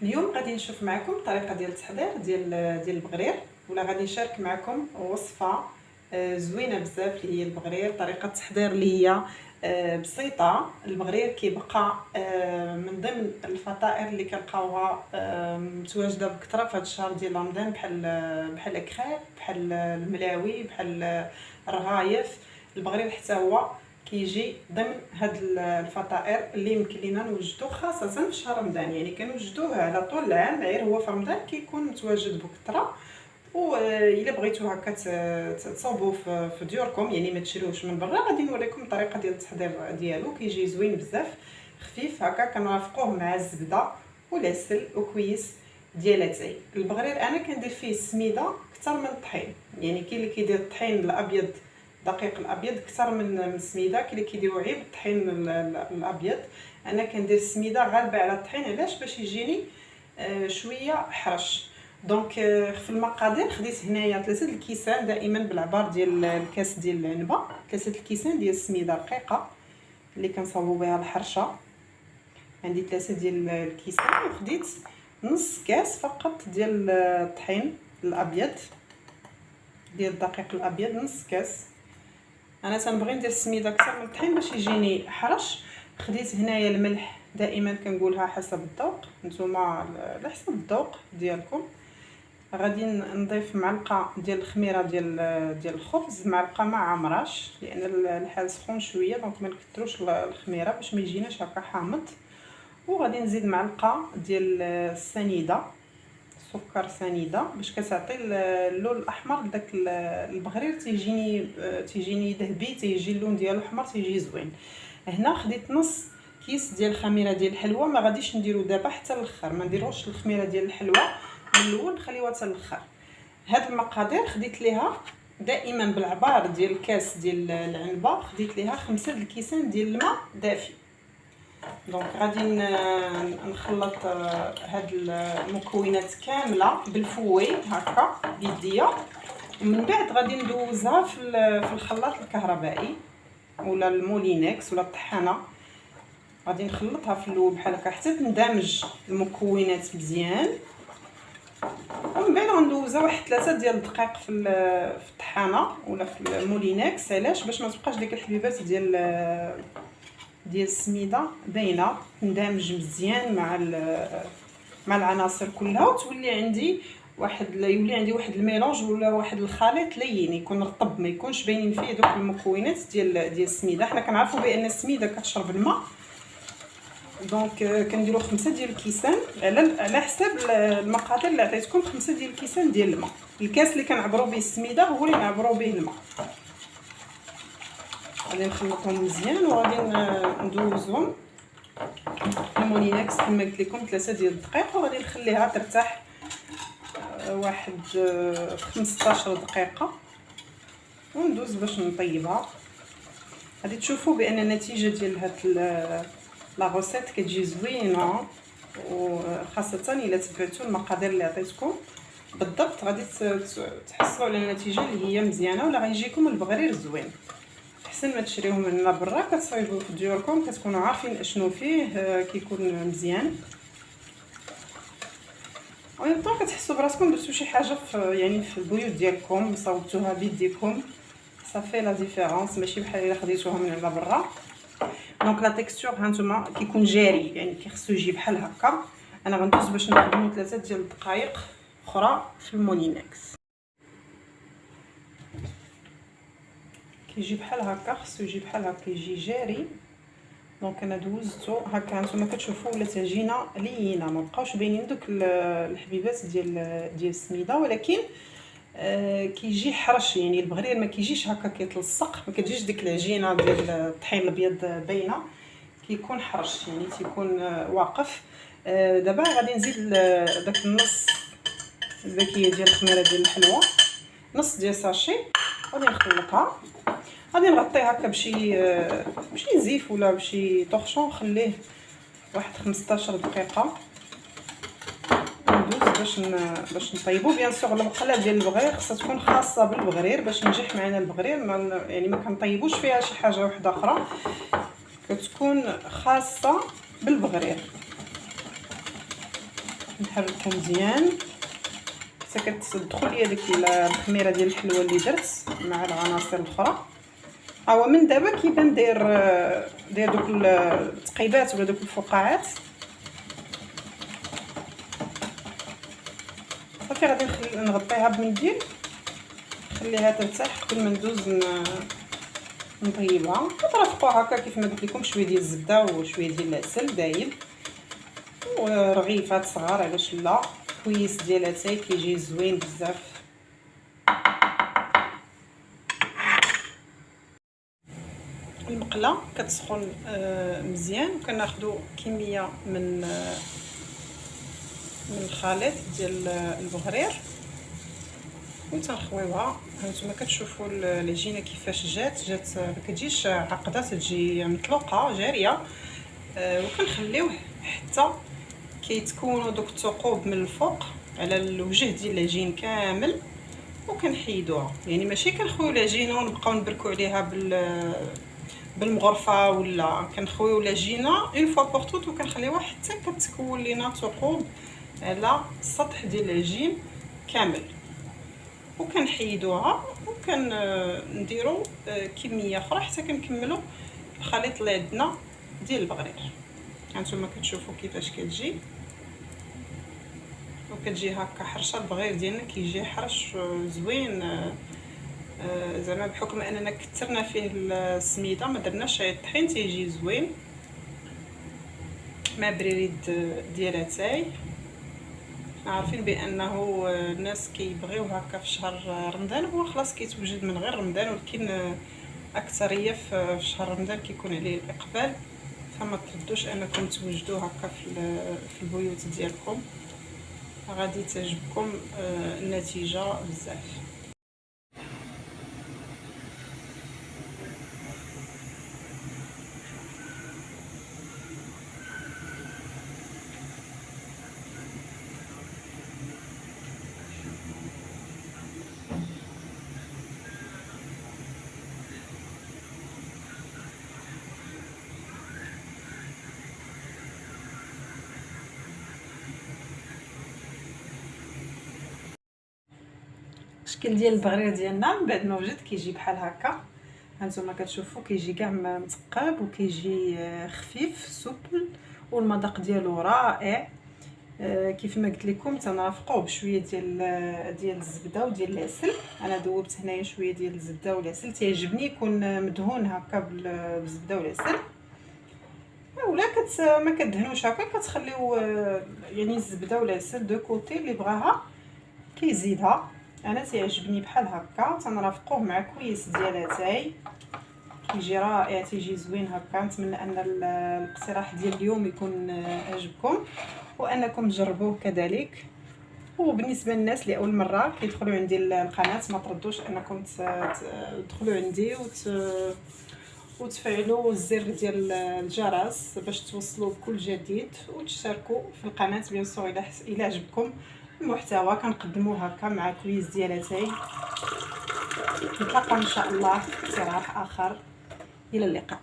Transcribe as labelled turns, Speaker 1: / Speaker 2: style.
Speaker 1: اليوم غادي نشوف معكم الطريقه ديال التحضير ديال البغرير، ولا غادي نشارك معكم وصفه زوينه بزاف اللي هي البغرير. طريقه التحضير اللي هي بسيطه. البغرير كيبقى من ضمن الفطائر اللي كنلقاوها متواجده بكثره في هذا الشهر ديال رمضان، بحال الكريب، بحال الملاوي، بحال الرغايف. البغرير حتى هو كيجي ضمن هاد الفطائر اللي يمكن لينا نوجدوه خاصه في شهر رمضان. يعني كنوجدوه على طول العام، غير هو في رمضان كيكون متواجد بكثره. والا بغيتو هكا تصاوبوه في ديوركم، يعني ما تشريوش من برا، غادي نوريكم الطريقه ديال التحضير ديالو. كيجي زوين بزاف، خفيف هكا، كنرافقوه مع الزبده والعسل وكويس ديال اتاي. البغرير انا كندير فيه السميده اكثر من الطحين، يعني كاين اللي كيدير الطحين الابيض دقيق الابيض اكثر من السميده، كاين اللي كيديروا غير الطحين الابيض. انا كندير السميده غالبه على الطحين، علاش؟ باش يجيني شويه حرش. دونك في المقادير خديت هنايا 3 الكيسان دائما بالعبار ديال الكاس ديال العنبه، 3 الكيسان ديال السميده رقيقه اللي كنصاوبوا بها الحرشه. عندي 3 ديال الكيسان، وخديت نص كاس فقط ديال الطحين الابيض، ديال الدقيق الابيض، نص كاس. انا تنبغي ندير السميده اكثر من الطحين باش يجيني حرش. خديت هنايا الملح، دائما كنقولها حسب الذوق، نتوما على حسب الذوق ديالكم. غادي نضيف معلقه ديال الخميره ديال الخبز، معلقه ما عمراش لان الحال سخون شويه، دونك ما نكثروش الخميره باش ما يجيناش هكا حامض. وغادي نزيد معلقه ديال السنيده، سكر سنيده، باش كتعطي اللون الاحمر لداك البغرير، تيجيني ذهبي، تيجي اللون ديالو احمر، تيجي زوين. هنا خديت نص كيس ديال الخميره ديال الحلوى، ما غاديش نديرو دابا حتى الاخر، ما نديروش الخميره ديال الحلوى من الاول، نخليوها حتى الاخر. هاد المقادير خديت ليها دائما بالعبار ديال الكاس ديال العنبه، خديت ليها 5 الكيسان ديال الماء دافي. دونك غادي نخلط هاد المكونات كامله بالفوي هكا بيديا، ومن بعد غادي ندوزها في الخلاط الكهربائي ولا المولينكس ولا الطحانه. غادي نخلطها في الاول بحال هكا حتى تندمج المكونات مزيان، ومن بعد غندوزها واحد 3 ديال الدقائق في الطحانه ولا في المولينكس. علاش؟ باش ما تبقاش ديك الحبيبات ديال السميده باينه، تندمج مزيان مع العناصر كلها، وتولي عندي يولي عندي واحد الميلونج ولا واحد الخليط لين، يكون رطب، ما يكونش باينين فيه دوك المكونات ديال السميده. حنا كنعرفوا بان السميده كتشرب الماء، دونك كنديروا 5 ديال الكيسان على حساب المقادير اللي عطيتكم. 5 ديال الكيسان ديال الماء، الكاس اللي كنعبروا به السميده هو اللي نعبروا به الماء. غادي نخلطهم مزيان، وغادي ندوزهم في المولينكس كما قلت لكم 3 ديال الدقائق، وغادي نخليها ترتاح واحد 15 دقيقه، وندوز باش نطيبها. غادي تشوفوا بان النتيجه ديال هاد لا غوسيت كتجي زوينه، وخاصه الا تبعتوا المقادير اللي عطيتكم بالضبط غادي تحصلوا على النتيجه اللي هي مزيانه، ولا غيجيكم البغرير زوين. احسن ما تشريوه من برا، كتصايبوه في ديوركم، كتكونوا عارفين اشنو فيه، كيكون مزيان. ويبقى كتحسوا براسكم درتوا شي حاجه في البيوت ديالكم، صاوبتوها بيديكم، صافي لا ديفيرونس، ماشي بحال الا خديتوها من على برا. دونك لا تيكستور هانتوما كيكون جاري، يعني كيخصو يجي بحال هكا. انا غندوز باش نخدمو 3 ديال الدقائق اخرى في المولينكس. كيجي بحال هكا، خصو يجي بحال هكا، يجي جاري. دونك انا دوزتو هكا، نتوما كتشوفوا ولات عجينه لينه، ما بقاوش باينين دوك الحبيبات ديال السميده، ولكن كيجي حرش. يعني البغرير ما كيجيش هكا كيتلصق، ما كتجيش ديك العجينه ديال الطحين الابيض باينه، كيكون حرش، يعني تيكون واقف. دابا غادي نزيد داك النص الباكيه ديال الخميره ديال الحلوى، نص ديال ساشي، غادي نخلطها. غادي نغطيه هكا بشي زيف ولا بشي طورشون، نخليه واحد 15 دقيقه، ندوز باش نطيبو. بيان سور المقله ديال البغرير خصها تكون خاصه بالبغرير باش ينجح معنا البغرير، يعني ما كنطيبوش فيها شي حاجه واحده اخرى، كتكون خاصه بالبغرير. نحركو مزيان حتى كتدخل ليا ديك الخميره ديال الحلوه اللي درت مع العناصر الاخرى. ها هو من دابا كيبان داير دوك التقيبات ولا دوك الفقاعات. صافي غادي نغطيها بمنديل نخليها ترتاح قبل ما ندوز نطيبها. كترافقوها هكا كيف ما قلت لكم، شويه ديال الزبده وشويه ديال العسل دايب ورغيفات صغار علاش لا، كويس ديال اتاي كيجي زوين بزاف. المقله كتسخن مزيان وكناخذوا كميه من الخليط ديال البغرير وتنخويوها. هانتوما كتشوفوا العجينه كيفاش جات ما كتجيش عقده، تجي مطلوقه جاريه. وكنخليوه حتى كيتكونوا دوك الثقوب من الفوق على الوجه ديال العجين كامل وكنحيدوها. يعني ماشي كنخويو العجينه ونبقاو نبركو عليها بالمغرفه، ولا كنخويو العجينه اون فوا بور توت وكنخليوها حتى كتكون لينا ثقوب على السطح ديال العجين كامل وكنحيدوها وكنديروا كميه اخرى حتى كنكملوا الخليط اللي عندنا ديال البغرير. هانتوما كتشوفوا كيفاش كتجي وكتجي هكا حرشه. البغرير ديالنا كيجي حرش زوين، زعما بحكم اننا كثرنا فيه السميده ما درناش الطحين تيجي زوين مع بريريد ديال اتاي. عارفين بانه الناس كيبغيو هكا في شهر رمضان، هو خلاص كيتوجد من غير رمضان، ولكن اكثريه في شهر رمضان كيكون عليه الاقبال، فما تردوش انكم توجدوه هكا في البيوت ديالكم، غادي تعجبكم النتيجه بزاف. الشكل ديال البغرير ديالنا من بعد ما وجد كيجي بحال هكا. هانتوما كتشوفوا كيجي كاع متقاب وكيجي خفيف سوبل والمذاق ديالو رائع. كيف ما قلت لكم تنرافقوه بشويه ديال الزبده وديال العسل. انا ذوبت هنايا شويه ديال الزبده والعسل، تيعجبني يكون مدهون هكا بالزبده والعسل. ولا ما كدهنوش هكا كتخليو يعني الزبده والعسل دو كوتي اللي بغاها كيزيدها. انا تيعجبني بحال هكا تنرافقوه مع كويس ديال اتاي كيجي رائع، تيجي زوين هكا. نتمنى ان الاقتراح ديال اليوم يكون عجبكم وانكم تجربوه كذلك. وبالنسبه للناس اللي اول مره كيدخلوا عندي القناه ما تردوش انكم تدخلوا عندي وتفعلوا الزر ديال الجرس باش توصلوا بكل جديد، وتشتركوا في القناه بيان سور الى عجبكم المحتوى كنقدموه هكا مع كويس ديال اتاي. نتلاقاو ان شاء الله في اقتراح اخر، الى اللقاء.